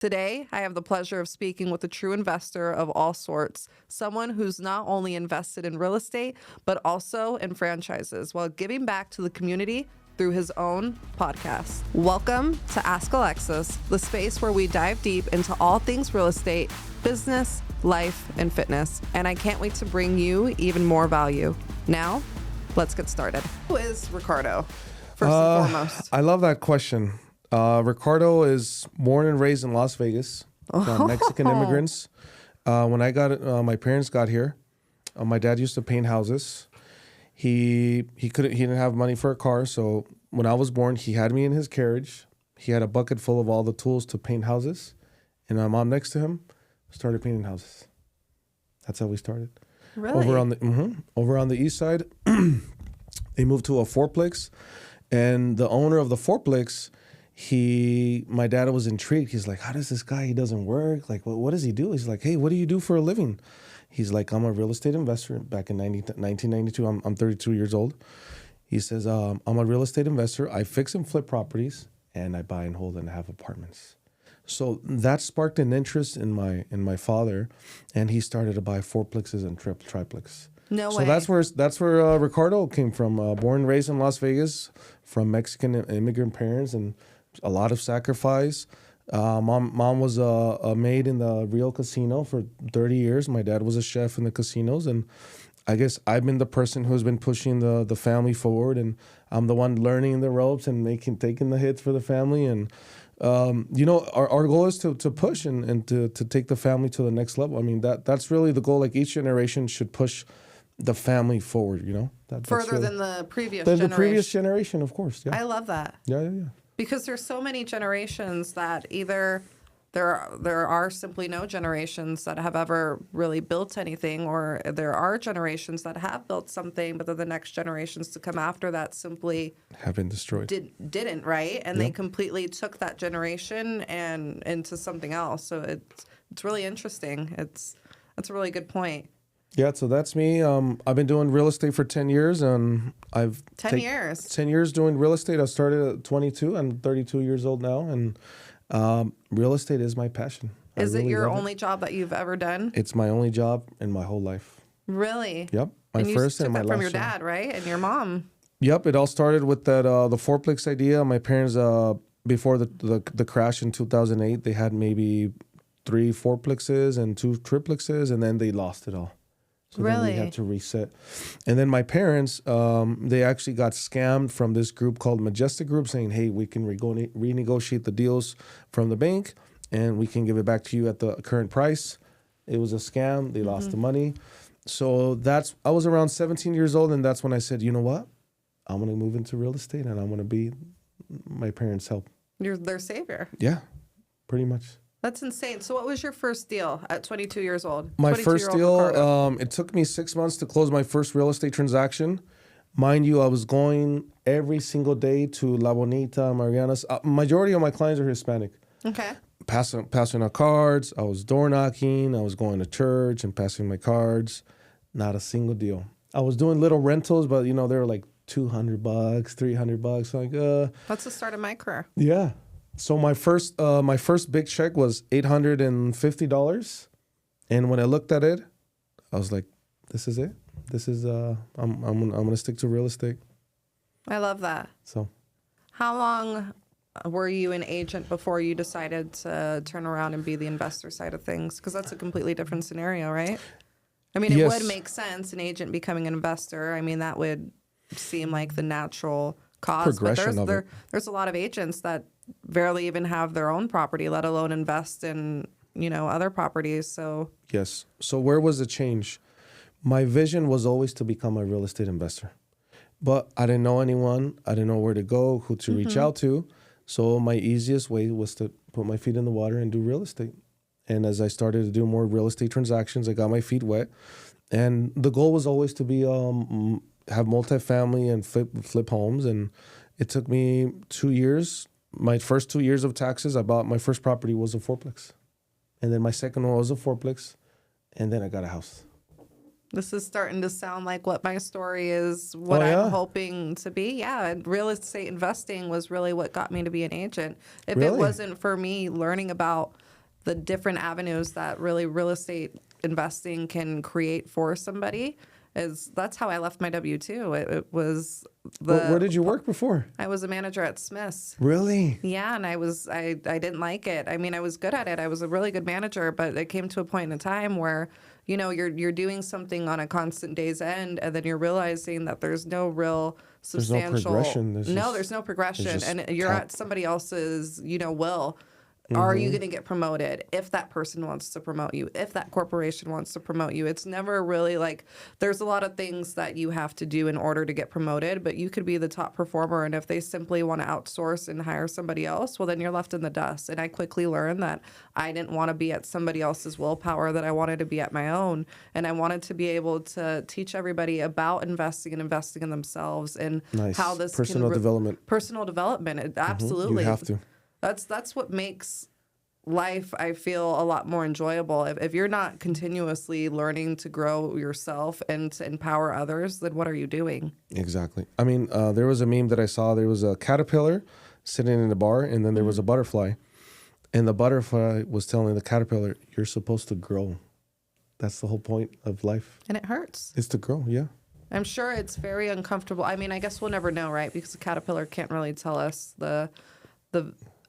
Today, I have the pleasure of speaking with a true investor of all sorts, someone who's not only invested in real estate, but also in franchises while giving back to the community through his own podcast. Welcome to Ask Alexis, the space where we dive deep into all things real estate, business, life, and fitness. And I can't wait to bring you even more value. Now, let's get started. Who is Ricardo, first and foremost? I love that question. Ricardo is born and raised in Las Vegas, from Mexican immigrants. When I got my parents got here. My dad used to paint houses. He didn't have money for a car, so when I was born, he had me in his carriage. He had a bucket full of all the tools to paint houses, and my mom next to him started painting houses. That's how we started. Really? Over on the east side, they moved to a fourplex, and the owner of the fourplex. My dad was intrigued. He's like, how does this guy, he doesn't work? Like, what does he do? He's like, hey, what do you do for a living? He's like, I'm a real estate investor. Back in 1992, I'm 32 years old. He says, I'm a real estate investor. I fix and flip properties, and I buy and hold and have apartments. So that sparked an interest in my father, and he started to buy fourplexes and triplex. No way. So that's where Ricardo came from. Born and raised in Las Vegas, from Mexican immigrant parents, and a lot of sacrifice. Mom was a maid in the Rio casino for 30 years. My dad was a chef in the casinos, and I guess I've been the person who's been pushing the family forward, and I'm the one learning the ropes and taking the hits for the family. And our goal is to push and to take the family to the next level. I mean, that's really the goal. Like, each generation should push the family forward. Further really, than the previous generation. The previous generation, of course. Yeah. I love that. Yeah. Because there's so many generations that either there are simply no generations that have ever really built anything, or there are generations that have built something, but then the next generations to come after that simply have been destroyed. Didn't, right? And they completely took that generation and into something else. So it's really interesting. That's a really good point. Yeah, so that's me. I've been doing real estate for 10 years, and 10 years. 10 years doing real estate. I started at 22. I'm 32 years old now, and real estate is my passion. Is it your only job that you've ever done? It's my only job in my whole life. Really? Yep. My first and my last. From your dad, right? And your mom. Yep. It all started with that the fourplex idea. My parents, before the crash in 2008, they had maybe 3 fourplexes and 2 triplexes, and then they lost it all. So really? Then we had to reset. And then my parents, they actually got scammed from this group called Majestic Group, saying, hey, we can renegotiate the deals from the bank, and we can give it back to you at the current price. It was a scam. They lost the money. So I was around 17 years old, and that's when I said, you know what? I'm going to move into real estate, and I'm going to be my parents' help. You're their savior. Yeah, pretty much. That's insane. So what was your first deal at 22 years old? My first deal, it took me 6 months to close my first real estate transaction. Mind you, I was going every single day to La Bonita, Mariana's. Majority of my clients are Hispanic. Okay. Passing out cards. I was door knocking. I was going to church and passing my cards. Not a single deal. I was doing little rentals, but they were like $200, $300. Like, That's the start of my career. Yeah. So my first big check was $850, and when I looked at it, I was like, "This is it. This is I'm gonna stick to real estate." I love that. So, how long were you an agent before you decided to turn around and be the investor side of things? Because that's a completely different scenario, right? I mean, it would make sense, an agent becoming an investor. I mean, that would seem like the natural cause. Progression but there's a lot of agents that barely even have their own property, let alone invest in, other properties. So yes. So where was the change? My vision was always to become a real estate investor, but I didn't know anyone. I didn't know where to go, who to reach out to. So my easiest way was to put my feet in the water and do real estate. And as I started to do more real estate transactions, I got my feet wet. And the goal was always to be have multifamily and flip homes. And it took me 2 years. My first 2 years of taxes, my first property was a fourplex. And then my second one was a fourplex. And then I got a house. This is starting to sound like what my story is, what I'm hoping to be. Yeah, and real estate investing was really what got me to be an agent. If it wasn't for me learning about the different avenues that really real estate investing can create for somebody. That's how I left my W-2. It was Where did you work before? I was a manager at Smith's. Really? Yeah, and I didn't like it. I mean, I was good at it. I was a really good manager, but it came to a point in time where, you know, you're doing something on a constant day's end, and then you're realizing that there's no real substantial. There's no progression. There's no progression, and you're at somebody else's, you know, will. Are you going to get promoted if that person wants to promote you, if that corporation wants to promote you? It's never really like, there's a lot of things that you have to do in order to get promoted, but you could be the top performer. And if they simply want to outsource and hire somebody else, well, then you're left in the dust. And I quickly learned that I didn't want to be at somebody else's willpower, that I wanted to be at my own. And I wanted to be able to teach everybody about investing and investing in themselves and how this personal development. Personal development. Absolutely. You have to. That's what makes life, I feel, a lot more enjoyable. If you're not continuously learning to grow yourself and to empower others, then what are you doing? Exactly. I mean, there was a meme that I saw. There was a caterpillar sitting in a bar, and then there was a butterfly. And the butterfly was telling the caterpillar, you're supposed to grow. That's the whole point of life. And it hurts. It's to grow, yeah. I'm sure it's very uncomfortable. I mean, I guess we'll never know, right? Because the caterpillar can't really tell us the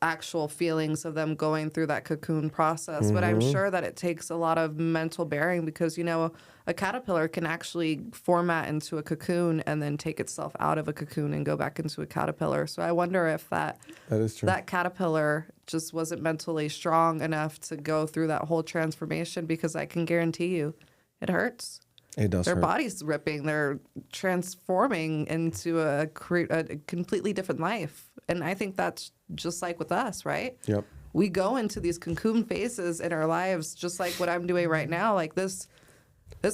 actual feelings of them going through that cocoon process. But I'm sure that it takes a lot of mental bearing because, you know, a caterpillar can actually format into a cocoon and then take itself out of a cocoon and go back into a caterpillar. So I wonder if that is true. That caterpillar just wasn't mentally strong enough to go through that whole transformation, because I can guarantee you it hurts. It does. Their hurt. body's ripping. They're transforming into a completely different life. And I think that's just like with us, right? Yep. We go into these cocoon phases in our lives, just like what I'm doing right now. Like this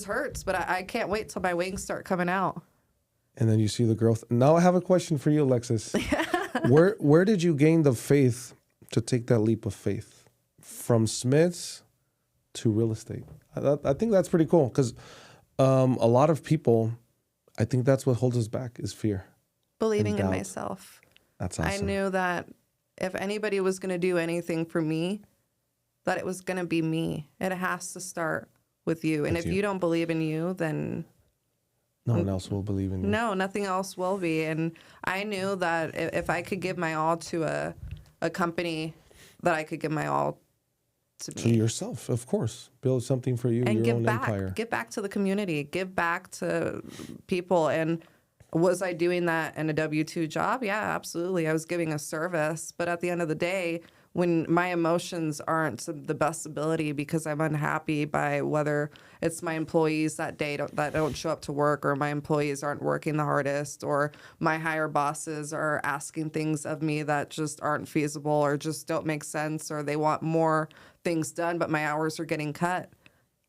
hurts, but I can't wait till my wings start coming out. And then you see the growth. Now I have a question for you, Alexis. Where did you gain the faith to take that leap of faith from Smith's to real estate? I think that's pretty cool because a lot of people, I think that's what holds us back is fear. Believing in myself. That's awesome. I knew that if anybody was going to do anything for me, that it was going to be me. It has to start with you. And if you don't believe in you, then no one else will believe in you. No, nothing else will be. And I knew that if I could give my all to a company, that I could give my all to me. To yourself, of course. Build something for you, and your own empire. Give back to the community. Give back to people. And was I doing that in a W-2 job? Yeah, absolutely. I was giving a service. But at the end of the day, when my emotions aren't to the best ability because I'm unhappy by whether it's my employees that day that don't show up to work, or my employees aren't working the hardest, or my higher bosses are asking things of me that just aren't feasible or just don't make sense, or they want more things done, but my hours are getting cut.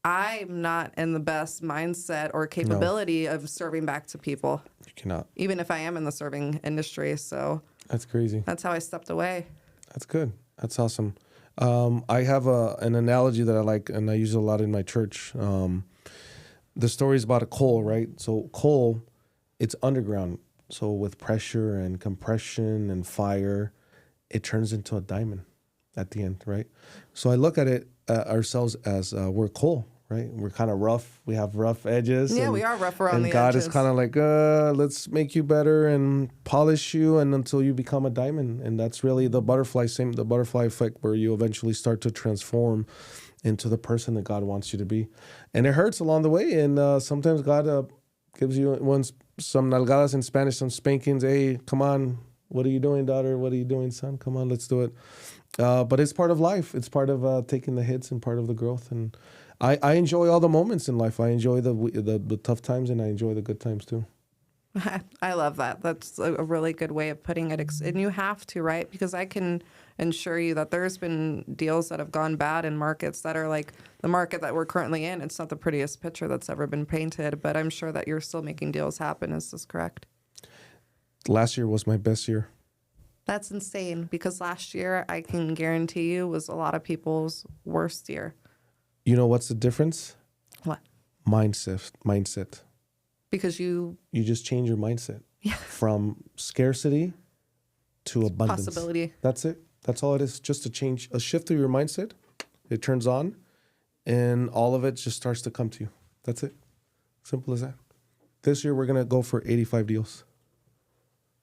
I'm not in the best mindset or capability of serving back to people. You cannot. Even if I am in the serving industry. So that's crazy. That's how I stepped away. That's good. That's awesome. I have an analogy that I like, and I use it a lot in my church. The story is about a coal, right? So coal, it's underground. So with pressure and compression and fire, it turns into a diamond at the end, right? So I look at it ourselves as we're coal, right? We're kind of rough. We have rough edges. Yeah, we are rough around the edges. And God is kind of like, let's make you better and polish you, and until you become a diamond. And that's really the butterfly effect, where you eventually start to transform into the person that God wants you to be. And it hurts along the way. And sometimes God gives you some nalgadas in Spanish, some spankings. Hey, come on. What are you doing, daughter? What are you doing, son? Come on, let's do it. But it's part of life. It's part of taking the hits and part of the growth. And I enjoy all the moments in life. I enjoy the tough times, and I enjoy the good times too. I love that. That's a really good way of putting it. And you have to, right? Because I can assure you that there's been deals that have gone bad in markets that are like the market that we're currently in. It's not the prettiest picture that's ever been painted, but I'm sure that you're still making deals happen. Is this correct? Last year was my best year. That's insane, because last year, I can guarantee you, was a lot of people's worst year. You know what's the difference? What? Mindset. Because you just change your mindset. Yeah. From scarcity to abundance. Possibility. That's it. That's all it is. Just a shift of your mindset. it turns on, and all of it just starts to come to you. That's it. Simple as that. This year, we're going to go for 85 deals.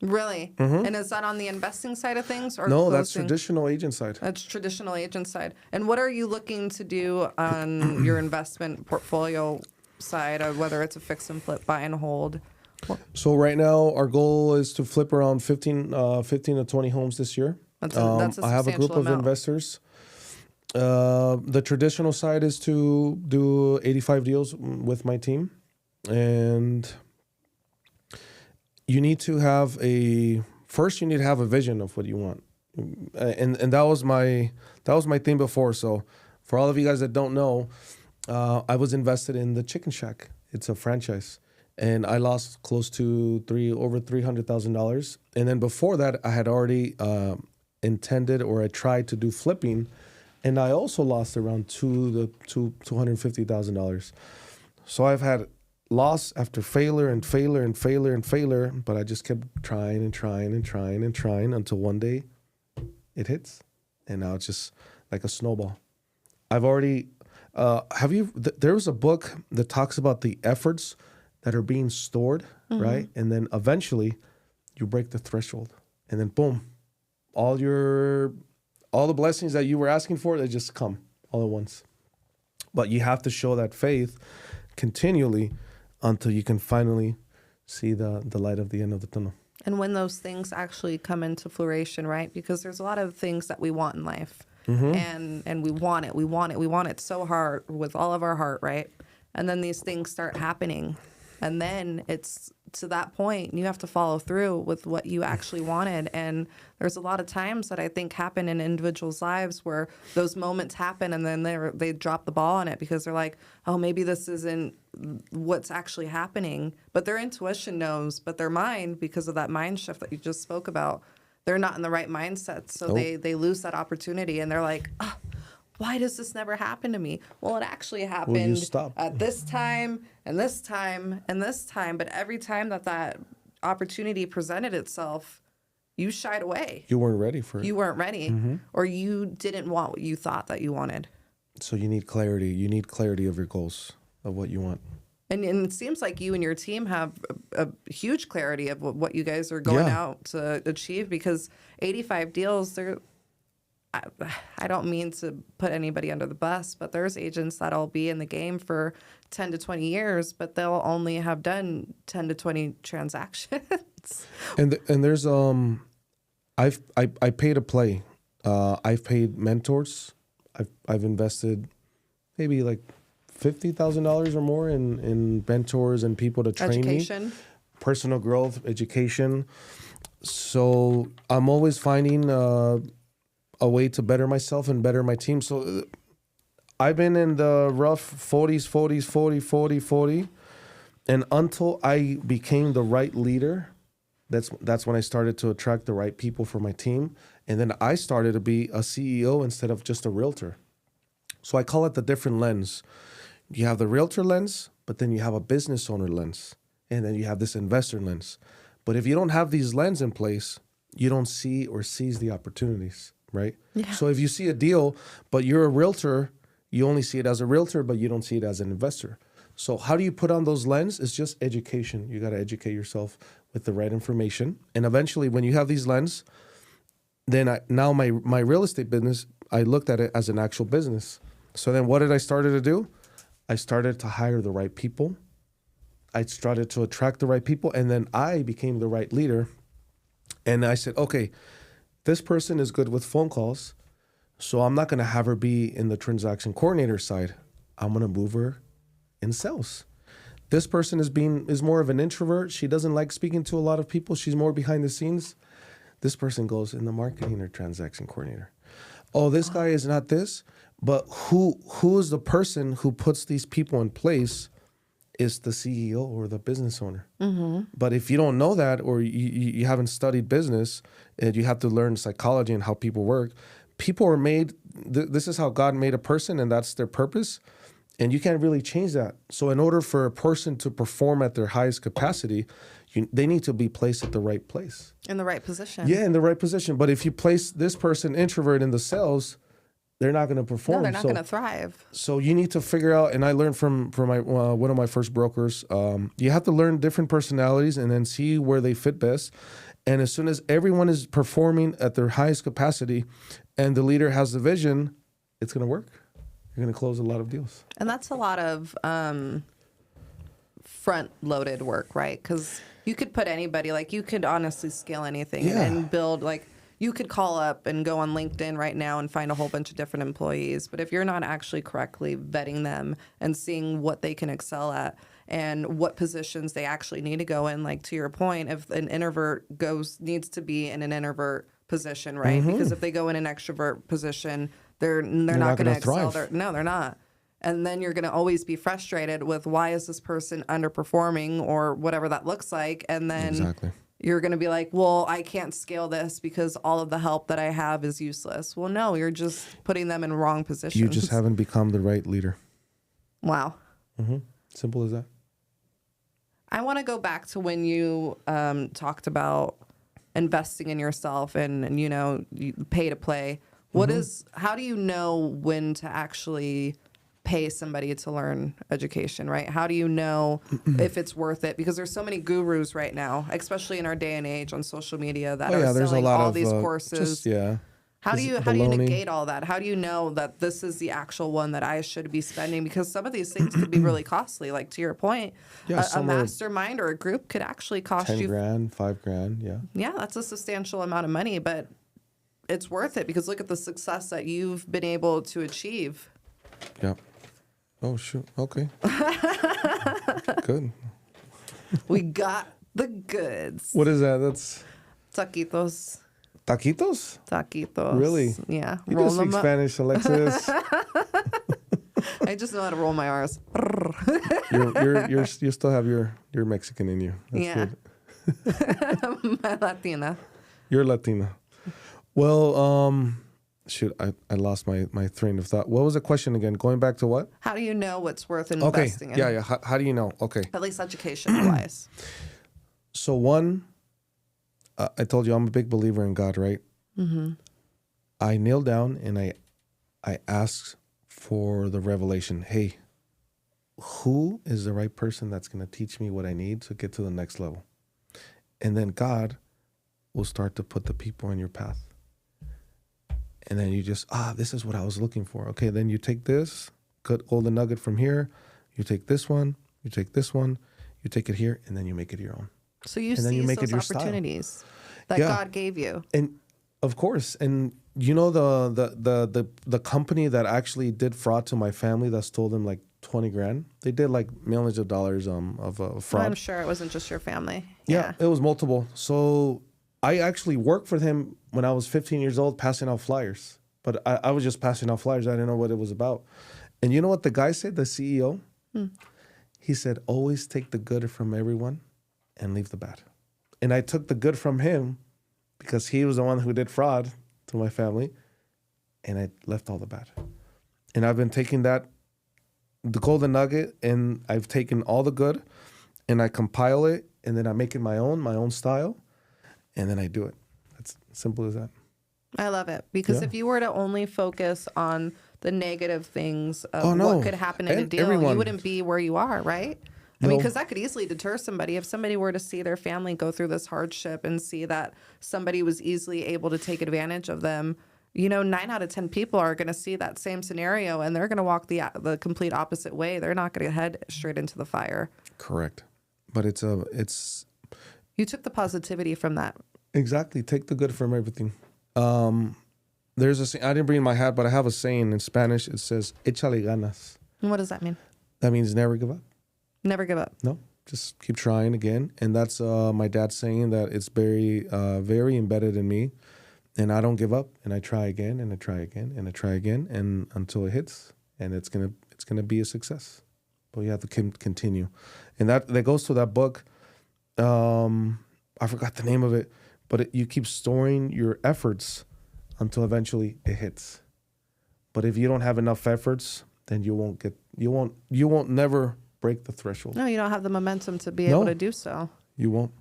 Really? And is that on the investing side of things? Or No, that's closing? traditional agent side. That's traditional agent side. And what are you looking to do on your investment portfolio side, of whether it's a fix and flip, buy and hold? So right now, our goal is to flip around 15 to 20 homes this year. That's a I have a group substantial of amount. investors. The traditional side is to do 85 deals with my team. And you need to have a vision of what you want. And that was my thing before. So for all of you guys that don't know, I was invested in the Chicken Shack. It's a franchise. And I lost close to over $300,000. And then before that, I had already intended, or I tried to do flipping, and I also lost around $250,000. So I've had loss after failure and failure and failure and failure, but I just kept trying and trying and trying and trying until one day it hits, and now it's just like a snowball. I've already there was a book that talks about the efforts that are being stored, right? And then eventually you break the threshold, and then boom, all the blessings that you were asking for, they just come all at once. But you have to show that faith continually until you can finally see the light of the end of the tunnel. And when those things actually come into fruition, right? Because there's a lot of things that we want in life, and we want it so hard with all of our heart, right? And then these things start happening, and then it's to that point you have to follow through with what you actually wanted. And there's a lot of times that I think happen in individuals' lives where those moments happen, and then they drop the ball on it because they're like, oh, maybe this isn't what's actually happening. But their intuition knows, but their mind, because of that mind shift that you just spoke about, they're not in the right mindset. So they lose that opportunity, and they're like, oh, why does this never happen to me? Well, it actually happened at this time and this time and this time. But every time that opportunity presented itself, you shied away. You weren't ready for it. You weren't ready, or you didn't want what you thought that you wanted. So you need clarity. You need clarity of your goals, of what you want. And it seems like you and your team have a huge clarity of what you guys are going out to achieve, because 85 deals, I don't mean to put anybody under the bus, but there's agents that'll be in the game for 10 to 20 years, but they'll only have done 10 to 20 transactions. And there's I pay to play. I've paid mentors. I've invested maybe like $50,000 or more in mentors and people to train Education. me. Personal growth, education. So I'm always finding a way to better myself and better my team. So I've been in the rough 40. And until I became the right leader, that's when I started to attract the right people for my team. And then I started to be a CEO instead of just a realtor. So I call it the different lens. You have the realtor lens, but then you have a business owner lens. And then you have this investor lens. But if you don't have these lenses in place, you don't see or seize the opportunities, right? Yeah. So if you see a deal, but you're a realtor, you only see it as a realtor, but you don't see it as an investor. So how do you put on those lenses? It's just education. You got to educate yourself with the right information. And eventually, when you have these lenses, then now my real estate business, I looked at it as an actual business. So then what did I start to do? I started to hire the right people. I started to attract the right people. And then I became the right leader. And I said, okay, this person is good with phone calls. So I'm not going to have her be in the transaction coordinator side. I'm going to move her in sales. This person is more of an introvert. She doesn't like speaking to a lot of people. She's more behind the scenes. This person goes in the marketing or transaction coordinator. Oh, this guy is not this, but who is the person who puts these people in place is the CEO or the business owner. Mm-hmm. But if you don't know that, or you haven't studied business, and you have to learn psychology and how people work, people are made, this is how God made a person, and that's their purpose. And you can't really change that. So in order for a person to perform at their highest capacity, they need to be placed at the right place. In the right position. Yeah, in the right position. But if you place this person, introvert, in the sales, they're not going to No, perform. they're not So going to thrive. so you need to figure out, and I learned from my one of my first brokers, you have to learn different personalities and then see where they fit best. And as soon as everyone is performing at their highest capacity and the leader has the vision, it's going to work. You're going to close a lot of deals. And that's a lot of front-loaded work, right? Because you could put anybody, like you could honestly scale anything Yeah. and build, like you could call up and go on LinkedIn right now and find a whole bunch of different employees. But if you're not actually correctly vetting them and seeing what they can excel at and what positions they actually need to go in, like to your point, if an introvert needs to be in an introvert position, right? Because if they go in an extrovert position, they're not going to excel. thrive. No, they're not. And then you're going to always be frustrated with why is this person underperforming or whatever that looks like. And then Exactly. you're going to be like, well, I can't scale this because all of the help that I have is useless. Well, no, you're just putting them in wrong positions. You just haven't become the right leader. Wow. Simple as that. I want to go back to when you talked about investing in yourself and you pay to play. How do you know when to actually pay somebody to learn education, right? How do you know if it's worth it? Because there's so many gurus right now, especially in our day and age on social media that are there's selling a lot all of these courses. How do you baloney. negate all that? How do you know that this is the actual one that I should be spending? Because some of these things could be really costly. Like to your point, a some are mastermind or a group could actually cost 10 you grand, 5 grand. Yeah. Yeah, that's a substantial amount of money, but it's worth it because look at the success that you've been able to achieve. Yeah. Oh, shoot. Okay. Good. We got the goods. What is that? That's Taquitos. taquitos? Taquitos. Really? Yeah. You Roll do speak them up. Spanish, Alexis. I just know how to roll my R's. You still have your Mexican in you. That's Yeah. good. My Latina. You're Latina. Well, shoot, I lost my train of thought. What was the question again? Going back to what? How do you know what's worth Okay. investing in? Yeah. How do you know? Okay. At least education-wise. So one, I told you I'm a big believer in God, right? I kneel down and I ask for the revelation. Hey, who is the right person that's going to teach me what I need to get to the next level? And then God will start to put the people in your path. And then you just, this is what I was looking for. Okay, then you take this, cut golden nugget from here. You take this one, you take this one, you take it here, and then you make it your own. So you And then seize you make it those your style. opportunities that Yeah. God gave you. And of course, and you know the company that actually did fraud to my family that stole them like 20 grand. They did like millions of dollars of fraud. I'm sure it wasn't just your family. Yeah, it was multiple. So I actually worked for him when I was 15 years old, passing out flyers. But I was just passing out flyers. I didn't know what it was about. And you know what the guy said, the CEO? He said, always take the good from everyone and leave the bad. And I took the good from him because he was the one who did fraud to my family. And I left all the bad. And I've been taking that, the golden nugget, and I've taken all the good and I compile it and then I make it my own style. And then I do it. It's simple as that. I love it because Yeah. if you were to only focus on the negative things of Oh, no. what could happen in a And deal, you everyone- wouldn't be where you are, right? I mean, No. because that could easily deter somebody. If somebody were to see their family go through this hardship and see that somebody was easily able to take advantage of them, 9 out of 10 people are going to see that same scenario and they're going to walk the complete opposite way. They're not going to head straight into the fire. Correct. But it's You took the positivity from that. exactly, take the good from everything. There's a saying, I didn't bring my hat, but I have a saying in Spanish. It says, échale ganas. And what does that mean? That means never give up. Never give up. No, just keep trying again. And that's my dad's saying that it's very, very embedded in me. And I don't give up. And I try again, and I try again, and I try again, and until it hits, and it's gonna be a success. But you have to continue. And that goes to that book. I forgot the name of it, but you keep storing your efforts until eventually it hits. But if you don't have enough efforts, then you won't never break the threshold. No, you don't have the momentum to be No. able to do so. You won't.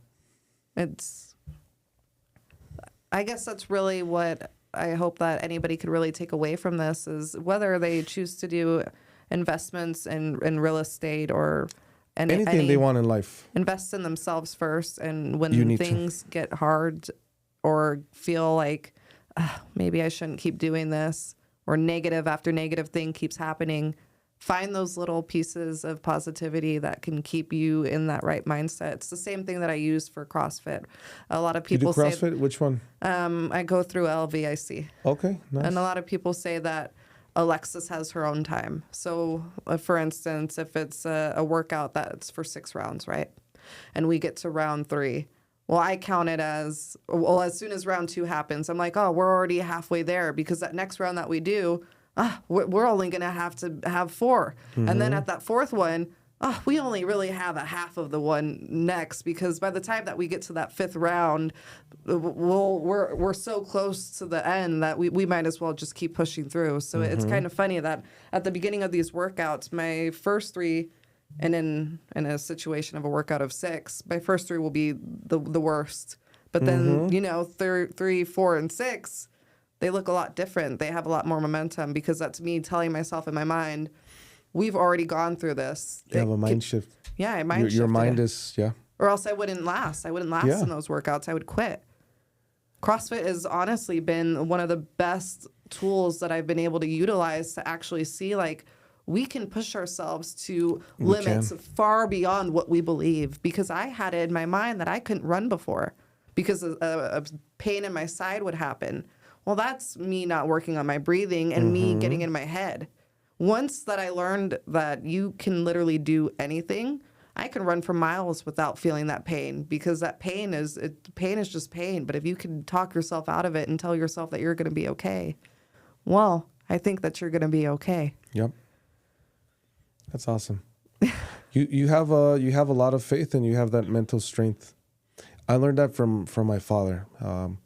I guess that's really what I hope that anybody could really take away from this is whether they choose to do investments in real estate or Anything they want in life. invest in themselves first. And You when need things get hard or feel like maybe I shouldn't keep doing this, or negative after negative thing keeps happening, find those little pieces of positivity that can keep you in that right mindset. It's the same thing that I use for CrossFit. A lot of You do people say, CrossFit? Which one? I go through LVIC. Okay, nice. And a lot of people say that Alexis has her own time. So, for instance, if it's a workout that's for 6 rounds, right? And we get to round 3. Well, I count it as, well, as soon as round 2 happens, I'm like, oh, we're already halfway there, because that next round that we do, we're only going to have 4. And then at that 4th one, we only really have a half of the one next, because by the time that we get to that 5th round, we're so close to the end that we might as well just keep pushing through. So it's kind of funny that at the beginning of these workouts, my first 3, and in a situation of a workout of 6, my first 3 will be the worst. But then, 3, 4, and 6, they look a lot different. They have a lot more momentum, because that's me telling myself in my mind, we've already gone through this. You have a mind shift. Yeah, I mind Your mind shifted. is, yeah. Or else I wouldn't last. I wouldn't last Yeah. in those workouts. I would quit. CrossFit has honestly been one of the best tools that I've been able to utilize to actually see, like, we can push ourselves to limits far beyond what we believe. Because I had it in my mind that I couldn't run before because a pain in my side would happen. Well, that's me not working on my breathing and me getting in my head. Once that I learned that you can literally do anything, I can run for miles without feeling that pain, because that pain is just pain. But if you can talk yourself out of it and tell yourself that you're going to be okay, well, I think that you're going to be okay. Yep. That's awesome. You have a lot of faith, and you have that mental strength. I learned that from my father, and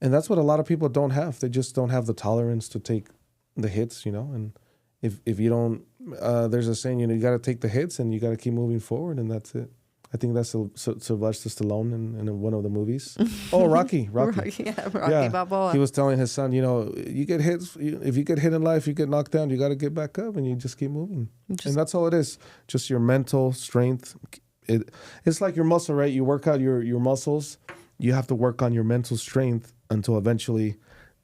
that's what a lot of people don't have. They just don't have the tolerance to take the hits, And if you don't, there's a saying, you got to take the hits and you got to keep moving forward, and that's it. I think that's Sylvester Stallone in one of the movies. Oh, Rocky. Rocky Balboa. He was telling his son, you get hits. If you get hit in life, you get knocked down. You got to get back up, and you just keep moving. And that's all it is. Just your mental strength. It's like your muscle, right? You work out your muscles. You have to work on your mental strength until eventually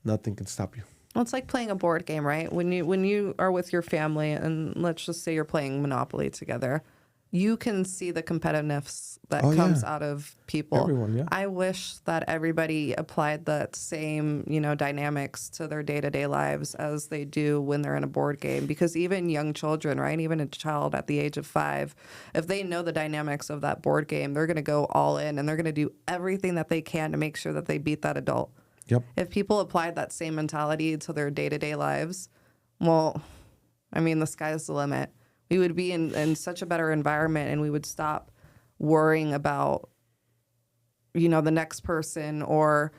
nothing can stop you. Well, it's like playing a board game, right? When you are with your family, and let's just say you're playing Monopoly together, you can see the competitiveness that comes out of people. Everyone, yeah. I wish that everybody applied that same, dynamics to their day-to-day lives as they do when they're in a board game. Because even young children, right? Even a child at the age of 5, if they know the dynamics of that board game, they're going to go all in, and they're going to do everything that they can to make sure that they beat that adult. Yep. If people applied that same mentality to their day-to-day lives, well, the sky's the limit. We would be in such a better environment, and we would stop worrying about, the next person, or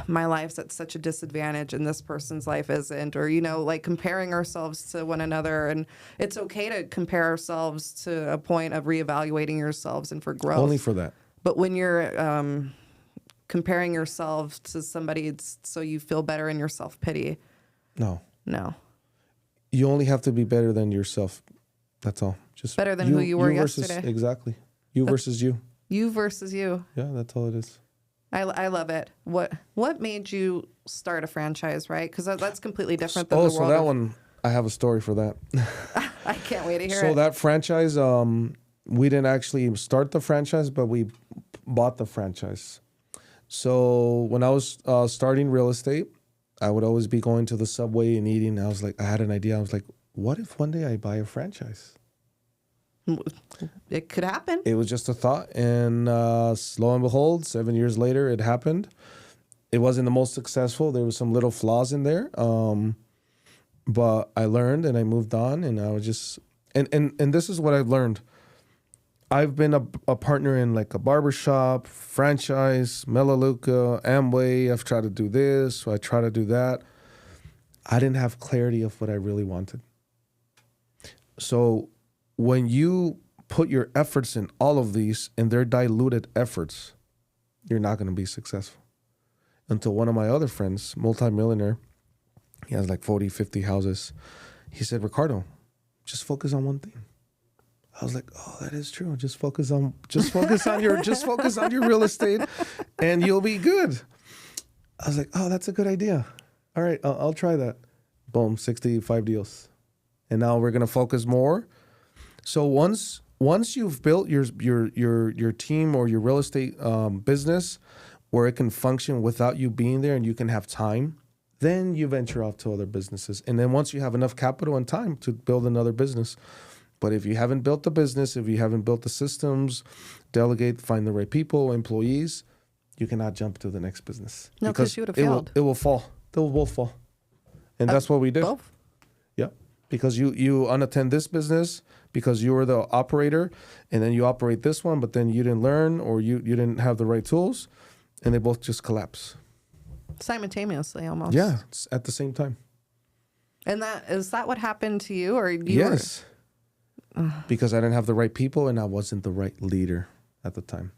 my life's at such a disadvantage and this person's life isn't, or, like comparing ourselves to one another. And it's okay to compare ourselves to a point of reevaluating yourselves and for growth. Only for that. But when you're comparing yourself to somebody so you feel better in your self-pity. No. You only have to be better than yourself. That's all. Just better than who you were versus, yesterday. Exactly. You versus you. You versus you. Yeah, that's all it is. I love it. What made you start a franchise, right? Because that's completely different than the world. So that one, I have a story for that. I can't wait to hear it. So that franchise, we didn't actually start the franchise, but we bought the franchise. So when I was starting real estate, I would always be going to the Subway and eating. I had an idea. I was like, what if one day I buy a franchise? It could happen. It was just a thought. And lo and behold, 7 years later, it happened. It wasn't the most successful. There were some little flaws in there. But I learned, and I moved on, and I was just... And this is what I've learned. I've been a partner in like a barbershop, franchise, Melaleuca, Amway. I've tried to do this, so I try to do that. I didn't have clarity of what I really wanted. So when you put your efforts in all of these and they're diluted efforts, you're not going to be successful. until one of my other friends, multimillionaire, he has like 40, 50 houses. He said, Ricardo, just focus on one thing. I was like, oh, that is true. Just focus on your real estate and you'll be good. I was like, oh, that's a good idea. All right, I'll try that. Boom, 65 deals. And now we're going to focus more. So once you've built your team or your real estate business where it can function without you being there and you can have time, then you venture off to other businesses. And then once you have enough capital and time to build another business. But if you haven't built the business, if you haven't built the systems, delegate, find the right people, employees, you cannot jump to the next business. No, because you would have failed. It will fall. They will both fall. And that's what we did. Both? Yeah. Because you unattend this business because you were the operator and then you operate this one, but then you didn't learn or you didn't have the right tools and they both just collapse. Simultaneously almost. Yeah, it's at the same time. And is that what happened to you? Or Yes. Because I didn't have the right people and I wasn't the right leader at the time.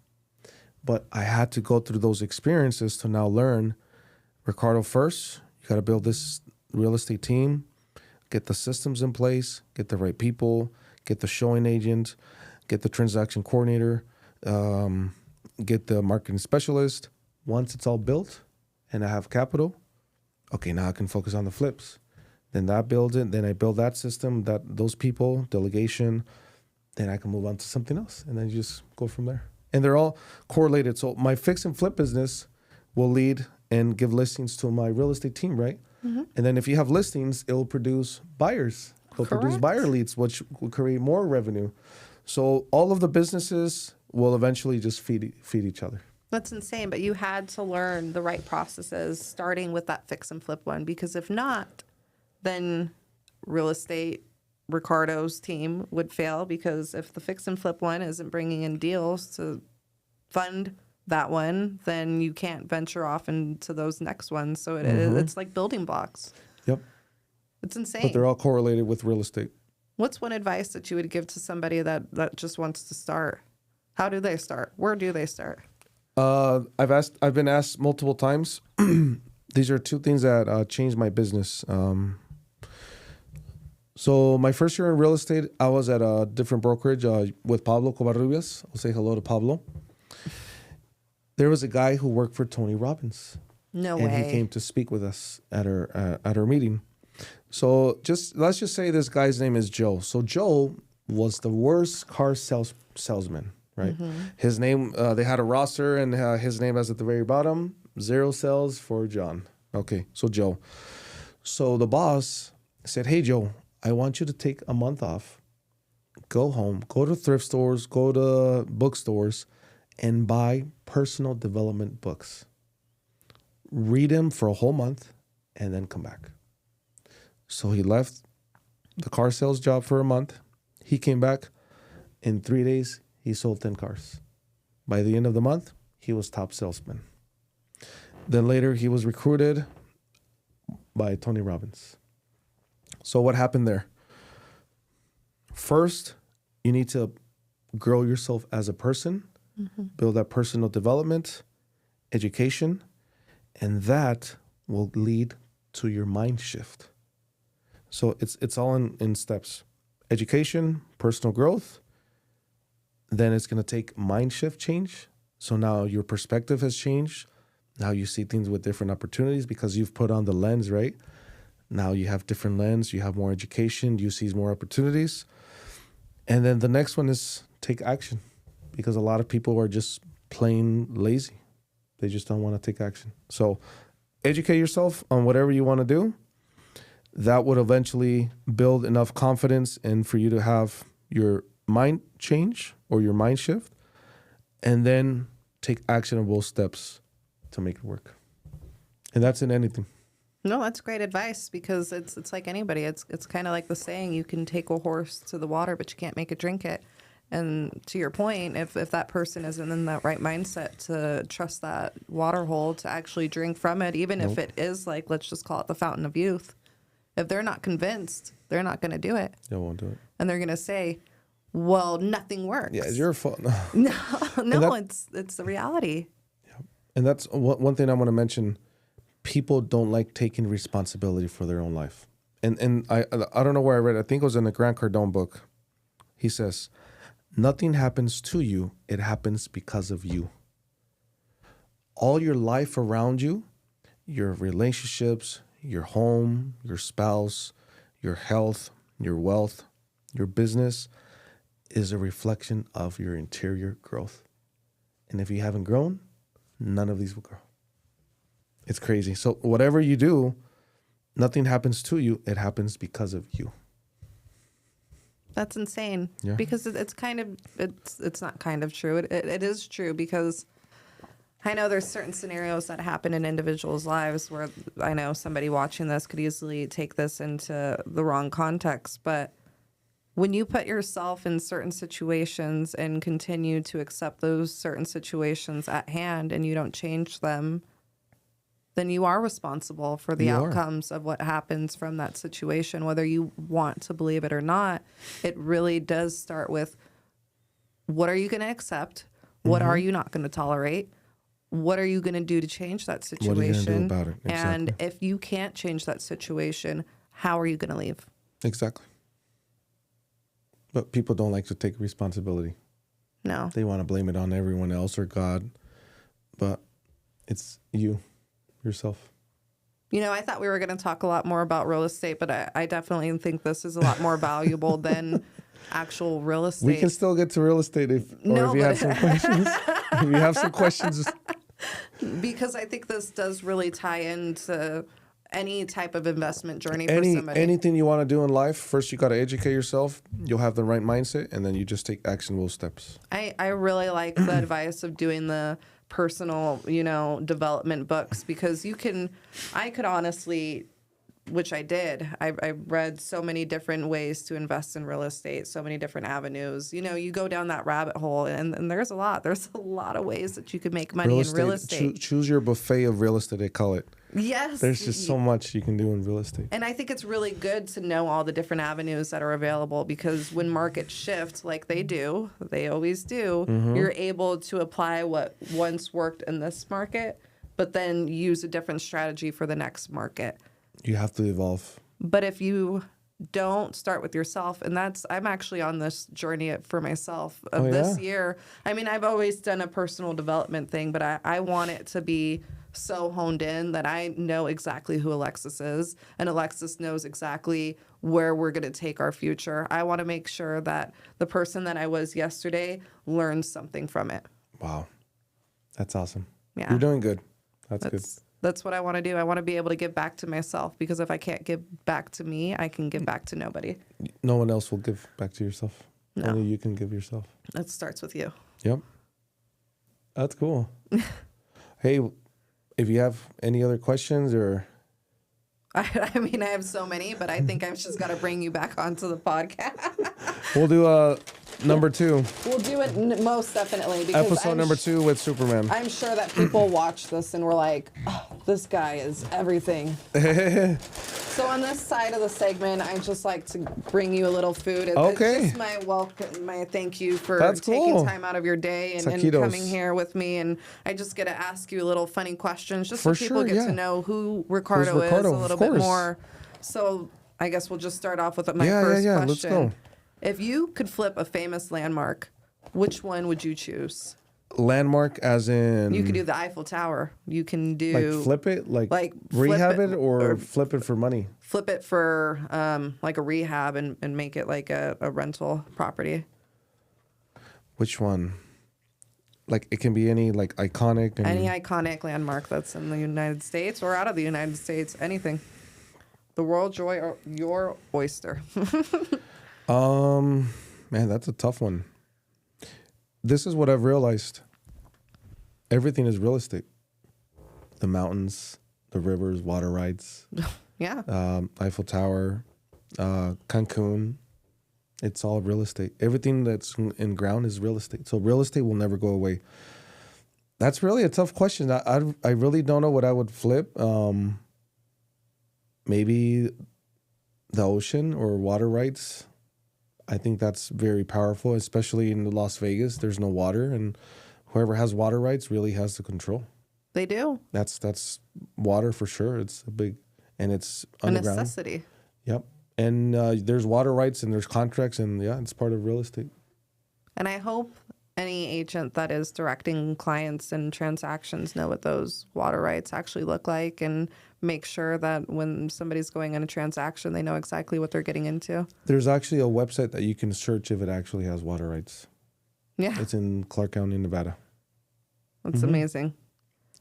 But I had to go through those experiences to now learn, Ricardo, first, you got to build this real estate team, get the systems in place, get the right people, get the showing agent, get the transaction coordinator, get the marketing specialist. Once it's all built and I have capital, okay, now I can focus on the flips. Then that builds it. Then I build that system, those people, delegation. Then I can move on to something else. And then you just go from there. And they're all correlated. So my fix and flip business will lead and give listings to my real estate team, right? Mm-hmm. And then if you have listings, it will produce buyers. It'll produce buyer leads, which will create more revenue. So all of the businesses will eventually just feed each other. That's insane. But you had to learn the right processes, starting with that fix and flip one. Because if not, then real estate, Ricardo's team would fail, because if the fix and flip one isn't bringing in deals to fund that one, then you can't venture off into those next ones. So it's like building blocks. Yep. It's insane. But they're all correlated with real estate. What's one advice that you would give to somebody that just wants to start? How do they start? Where do they start? I've been asked multiple times. These are two things that changed my business. So my first year in real estate, I was at a different brokerage with Pablo Covarrubias. I'll say hello to Pablo. There was a guy who worked for Tony Robbins. No way. And he came to speak with us at our meeting. So let's just say this guy's name is Joe. So Joe was the worst car salesman, right? Mm-hmm. His name, they had a roster and his name was at the very bottom, 0 sales for John. Okay, so Joe. So the boss said, hey, Joe, I want you to take a month off, go home, go to thrift stores, go to bookstores, and buy personal development books. Read them for a whole month, and then come back. So he left the car sales job for a month. He came back. In 3 days, he sold 10 cars. By the end of the month, he was top salesman. Then later, he was recruited by Tony Robbins. So what happened there? First, you need to grow yourself as a person, build that personal development, education, and that will lead to your mind shift. So it's all in steps. Education, personal growth, then it's going to take mind shift change. So now your perspective has changed. Now you see things with different opportunities because you've put on the lens, right? Now you have different lens, you have more education, you see more opportunities. And then the next one is take action, because a lot of people are just plain lazy. They just don't want to take action. So educate yourself on whatever you want to do. That would eventually build enough confidence and for you to have your mind change or your mind shift, and then take actionable steps to make it work. And that's in anything. No, that's great advice, because it's like anybody. It's kind of like the saying, you can take a horse to the water, but you can't make it drink it. And to your point, if that person isn't in that right mindset to trust that water hole to actually drink from it, even if it is like, let's just call it the fountain of youth, if they're not convinced, they're not going to do it. They won't do it. And they're going to say, well, nothing works. Yeah, it's your fault. No, it's the reality. And that's one thing I want to mention. People don't like taking responsibility for their own life. And I don't know where I read it. I think it was in the Grant Cardone book. He says, nothing happens to you. It happens because of you. All your life around you, your relationships, your home, your spouse, your health, your wealth, your business is a reflection of your interior growth. And if you haven't grown, none of these will grow. It's crazy. So whatever you do, nothing happens to you. It happens because of you. That's insane. Yeah. Because it's not kind of true. It is true, because I know there's certain scenarios that happen in individuals' lives where I know somebody watching this could easily take this into the wrong context. But when you put yourself in certain situations and continue to accept those certain situations at hand and you don't change them, then you are responsible for the outcomes of what happens from that situation, whether you want to believe it or not. It really does start with, what are you going to accept? What are you not going to tolerate? What are you going to do to change that situation? What are you going to do about it? Exactly. And if you can't change that situation, how are you going to leave? Exactly. But people don't like to take responsibility. No. They want to blame it on everyone else or God. But it's you, yourself. You know, I thought we were going to talk a lot more about real estate, but I definitely think this is a lot more valuable than actual real estate. We can still get to real estate if you have some questions. If you have some questions. Because I think this does really tie into any type of investment journey for somebody. Anything you want to do in life, first you got to educate yourself. You'll have the right mindset, and then you just take actionable steps. I really like the advice of doing the personal, development books, because I could honestly, which I did, I read so many different ways to invest in real estate, so many different avenues. You go down that rabbit hole, and there's a lot of ways that you could make money in real estate. Choose your buffet of real estate, they call it. Yes. There's just so much you can do in real estate. And I think it's really good to know all the different avenues that are available, because when markets shift like they always do, you're able to apply what once worked in this market, but then use a different strategy for the next market. You have to evolve. But if you don't start with yourself, and I'm actually on this journey for myself of this year. I mean, I've always done a personal development thing, but I want it to be so honed in that I know exactly who Alexis is, and Alexis knows exactly where we're going to take our future. I want to make sure that the person that I was yesterday learns something from it. Wow. That's awesome. Yeah. You're doing good. That's good. That's what I want to do. I want to be able to give back to myself, because if I can't give back to me, I can give back to nobody. No one else will give back to yourself. No. Only you can give yourself. It starts with you. Yep. That's cool. Hey, if you have any other questions or... I mean, I have so many, but I think I've just got to bring you back onto the podcast. We'll do number 2. We'll do it most definitely. Because Episode number 2 with Superman. I'm sure that people watch this and we're like, oh, this guy is everything. So on this side of the segment, I just like to bring you a little food. Okay. It's just my welcome, my thank you for That's taking cool. time out of your day and coming here with me. And I just get to ask you a little funny questions just so people get to know who Ricardo is a little bit more. So I guess we'll just start off with my first question. Let's go. If you could flip a famous landmark, which one would you choose? Landmark as in... You could do the Eiffel Tower. You can do... Like flip it? Like rehab it or flip it for money? Flip it for like a rehab and make it like a rental property. Which one? Like it can be any like iconic... Any iconic landmark that's in the United States or out of the United States. Anything. The world's your oyster. Man, that's a tough one. This is what I've realized. Everything is real estate. The mountains, the rivers, water rights. Yeah. Eiffel Tower, Cancun. It's all real estate. Everything that's in ground is real estate. So real estate will never go away. That's really a tough question. I really don't know what I would flip. Maybe the ocean or water rights. I think that's very powerful, especially in Las Vegas. There's no water, and whoever has water rights really has the control. They do. That's water for sure. It's a big, and it's A underground. necessity. Yep. And there's water rights and there's contracts, and yeah, it's part of real estate. And I hope any agent that is directing clients and transactions know what those water rights actually look like, and make sure that when somebody's going in a transaction, they know exactly what they're getting into. There's actually a website that you can search if it actually has water rights. Yeah, It's in Clark County, Nevada. that's amazing.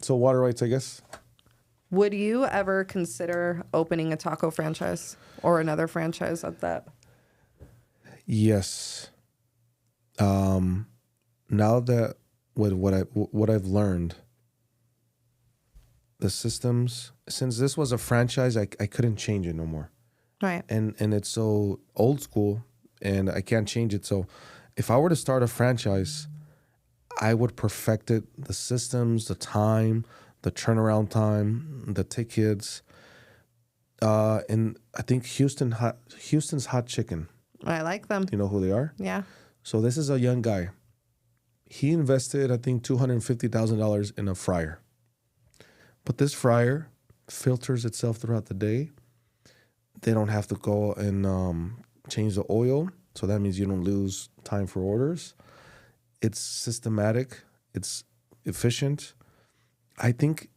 So water rights, I guess. Would you ever consider opening a taco franchise or another franchise at that? Yes. Now that with what I've learned, the systems, since this was a franchise, I couldn't change it no more. Right. And it's so old school and I can't change it. So if I were to start a franchise, I would perfect it, the systems, the time, the turnaround time, the tickets. And I think Houston's Hot Chicken. I like them. You know who they are? Yeah. So this is a young guy. He invested, I think, $250,000 in a fryer. But this fryer filters itself throughout the day. They don't have to go and change the oil. So that means you don't lose time for orders. It's systematic. It's efficient. I think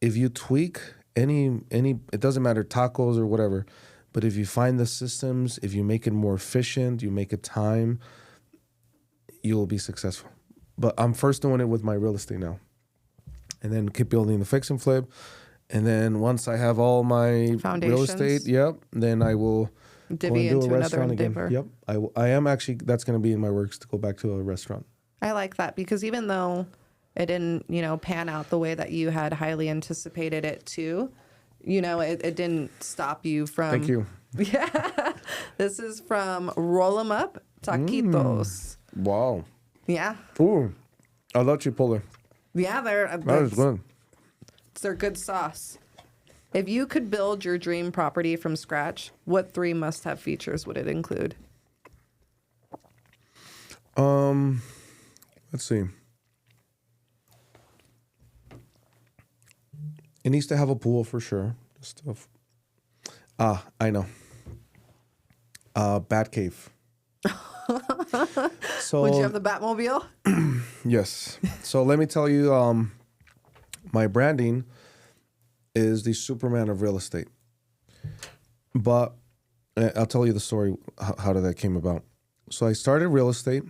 if you tweak any, it doesn't matter, tacos or whatever, but if you find the systems, if you make it more efficient, you make it time, you'll be successful. But I'm first doing it with my real estate now. And then keep building the fix and flip. And then once I have all my real Foundations. estate, then I will Divvy go and do into a another restaurant endeavor. again. Yep. I am actually, that's going to be in my works to go back to a restaurant. I like that because even though it didn't, pan out the way that you had highly anticipated it to, it didn't stop you from. Thank you. Yeah. This is from Roll 'em Up Taquitos. Wow. Yeah. Ooh. I love Chipotle. Yeah, That is good. it's their good sauce. If you could build your dream property from scratch, what 3 must-have features would it include? Let's see. It needs to have a pool for sure. Stuff. I know. Bat cave. So Would you have the Batmobile? yes. So let me tell you, my branding is the Superman of real estate. But I'll tell you the story. How did that came about? So I started real estate.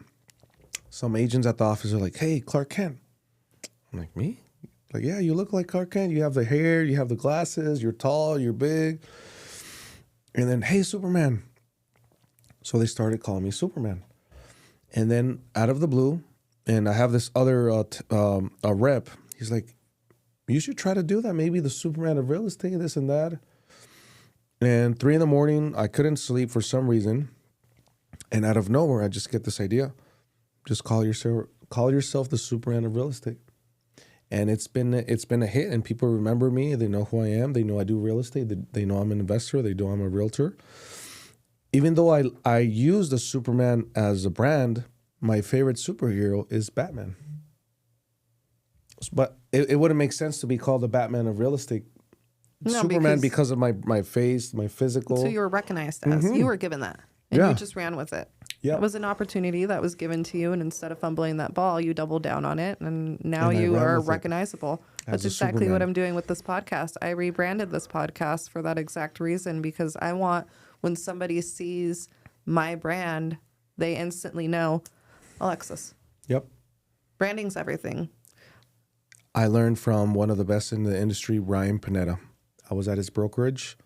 Some agents at the office are like, "Hey, Clark Kent." I'm like, "Me?" Like, "Yeah, you look like Clark Kent. You have the hair, you have the glasses, you're tall, you're big." And then, "Hey, Superman." So they started calling me Superman. And then out of the blue, and I have this other a rep. He's like, "You should try to do that. Maybe the Superman of real estate, this and that." And 3 a.m, I couldn't sleep for some reason. And out of nowhere, I just get this idea. Just call yourself the Superman of real estate. And it's been a hit, and people remember me. They know who I am. They know I do real estate. They know I'm an investor. They know I'm a realtor. Even though I use the Superman as a brand, my favorite superhero is Batman. But it wouldn't make sense to be called the Batman of real estate. No, Superman because of my face, my physical. So you were recognized as. You were given that. And Yeah. you just ran with it. Yeah. It was an opportunity that was given to you, and instead of fumbling that ball, you doubled down on it, and now And I you ran are with it recognizable. That's as a exactly what Superman. I'm doing with this podcast. I rebranded this podcast for that exact reason, because I want, when somebody sees my brand, they instantly know, Alexis, Yep. branding's everything. I learned from one of the best in the industry, Ryan Panetta. I was at his brokerage.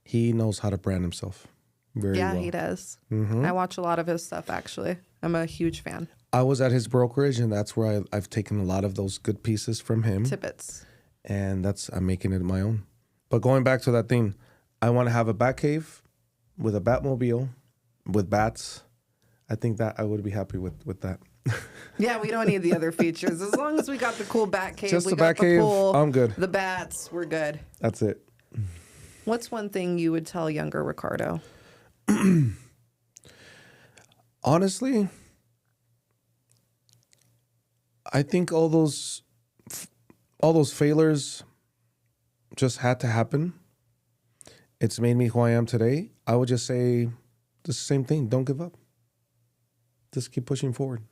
He knows how to brand himself very Yeah, well. he does. I watch a lot of his stuff, actually. I'm a huge fan. I was at his brokerage, and that's where I've taken a lot of those good pieces from him. Tippets. And I'm making it my own. But going back to that thing, I want to have a bat cave with a Batmobile, with bats. I think that I would be happy with that. Yeah, we don't need the other features. As long as we got the cool bat cave, Just we the got bat the cave, pool, I'm good. the bats, we're good. That's it. What's one thing you would tell younger Ricardo? Honestly, I think all those all those failures just had to happen. It's made me who I am today. I would just say the same thing. Don't give up. Just keep pushing forward.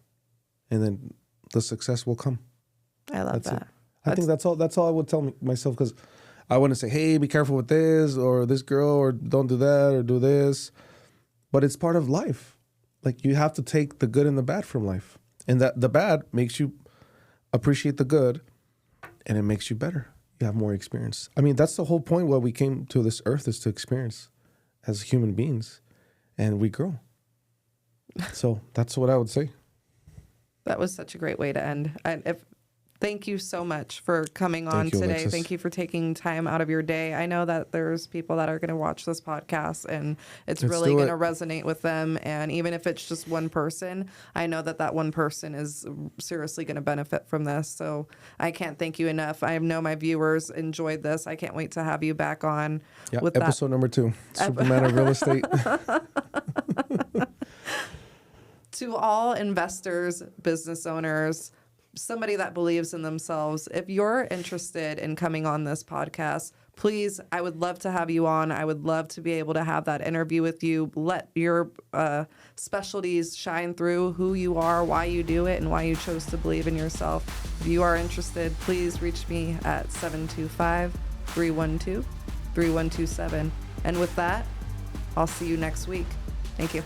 And then the success will come. I love That's that. it. I think that's all I would tell myself, because I wouldn't say, hey, be careful with this or this girl, or don't do that or do this. But it's part of life. Like, you have to take the good and the bad from life. And that the bad makes you appreciate the good, and it makes you better. You have more experience. I mean, that's the whole point why we came to this earth, is to experience as human beings, and we grow. So that's what I would say. That was such a great way to end. Thank you so much for coming on today. Alexis. Thank you for taking time out of your day. I know that there's people that are going to watch this podcast, and it's really going to resonate with them. And even if it's just one person, I know that one person is seriously going to benefit from this. So I can't thank you enough. I know my viewers enjoyed this. I can't wait to have you back on with episode number 2, Superman of Real Estate. To all investors, business owners, somebody that believes in themselves, if you're interested in coming on this podcast, please, I would love to have you on. I would love to be able to have that interview with you. Let your specialties shine through, who you are, why you do it, and why you chose to believe in yourself. If you are interested, please reach me at 725-312-3127. And with that, I'll see you next week. Thank you.